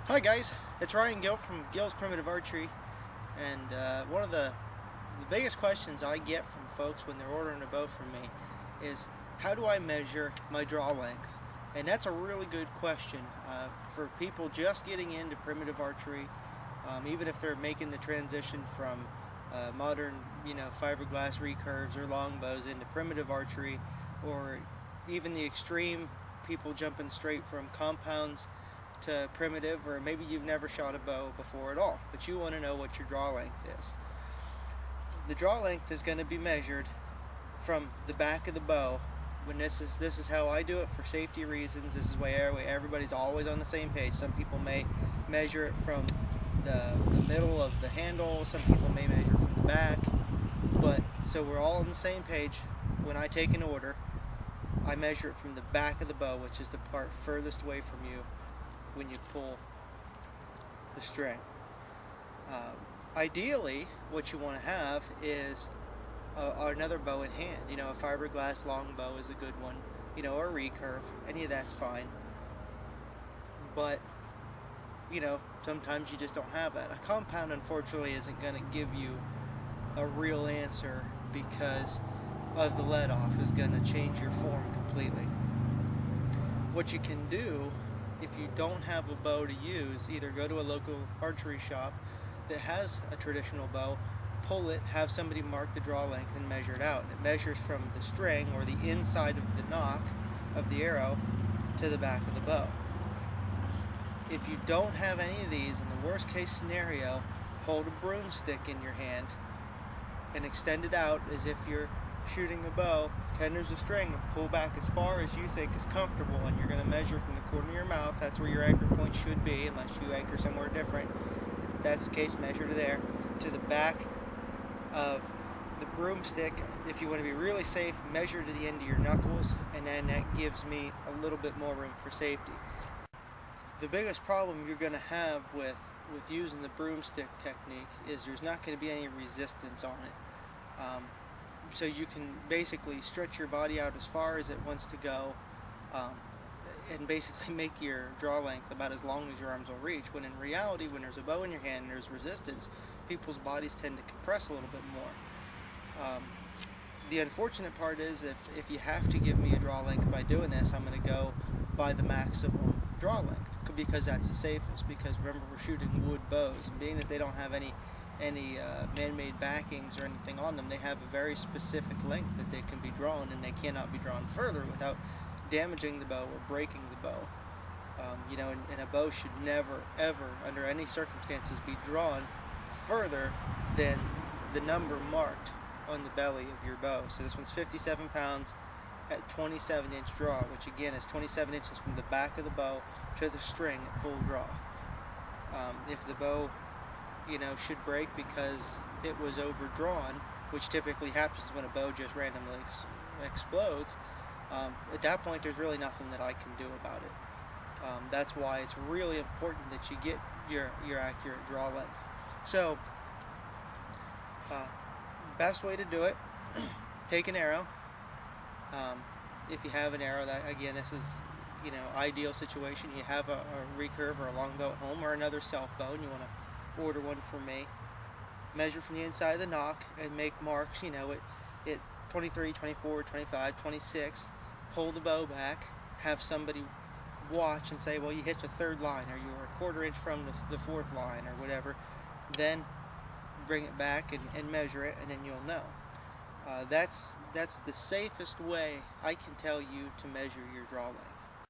Hi guys, it's Ryan Gill from Gill's Primitive Archery, and one of the biggest questions I get from folks when they're ordering a bow from me is, how do I measure my draw length? And that's a really good question for people just getting into primitive archery, even if they're making the transition from modern, fiberglass recurves or longbows into primitive archery, or even the extreme people jumping straight from compounds to primitive, or maybe you've never shot a bow before at all, but you want to know what your draw length is. The draw length is going to be measured from the back of the bow. When this is how I do it for safety reasons. This is why everybody's always on the same page. Some people may measure it from the middle of the handle, some people may measure from the back, but so we're all on the same page. When I take an order, I measure it from the back of the bow, which is the part furthest away from you when you pull the string. Ideally, what you want to have is another bow in hand. A fiberglass longbow is a good one, or a recurve. Any of that's fine. But, sometimes you just don't have that. A compound, unfortunately, isn't going to give you a real answer because of the let-off is going to change your form completely. What you can do, if you don't have a bow to use, either go to a local archery shop that has a traditional bow, pull it, have somebody mark the draw length and measure it out. And it measures from the string or the inside of the nock of the arrow to the back of the bow. If you don't have any of these, in the worst case scenario, hold a broomstick in your hand and extend it out as if you're shooting a bow, tenders the string, and pull back as far as you think is comfortable, and you're going to measure from the corner of your mouth. That's where your anchor point should be, unless you anchor somewhere different. If that's the case, measure to there, to the back of the broomstick. If you want to be really safe, measure to the end of your knuckles, and then that gives me a little bit more room for safety. The biggest problem you're going to have with using the broomstick technique is there's not going to be any resistance on it. So you can basically stretch your body out as far as it wants to go, and basically make your draw length about as long as your arms will reach, when in reality, when there's a bow in your hand and there's resistance, people's bodies tend to compress a little bit more. The unfortunate part is if you have to give me a draw length by doing this, I'm going to go by the maximum draw length, because that's the safest. Because remember, we're shooting wood bows, and being that they don't have any man-made backings or anything on them, they have a very specific length that they can be drawn, and they cannot be drawn further without damaging the bow or breaking the bow. And a bow should never, ever, under any circumstances, be drawn further than the number marked on the belly of your bow. So this one's 57 pounds at 27-inch draw, which again is 27 inches from the back of the bow to the string at full draw. If the bow should break because it was overdrawn, which typically happens when a bow just randomly explodes, at that point there's really nothing that I can do about it. That's why it's really important that you get your accurate draw length. So, best way to do it, take an arrow. If you have an arrow, that again, this is ideal situation. You have a recurve or a longbow at home, or another selfbow, and you want to order one from me. Measure from the inside of the nock and make marks, at 23, 24, 25, 26. Pull the bow back, have somebody watch and say, well, you hit the third line, or you were a quarter inch from the fourth line, or whatever. Then bring it back and measure it, and then you'll know. That's the safest way I can tell you to measure your draw length.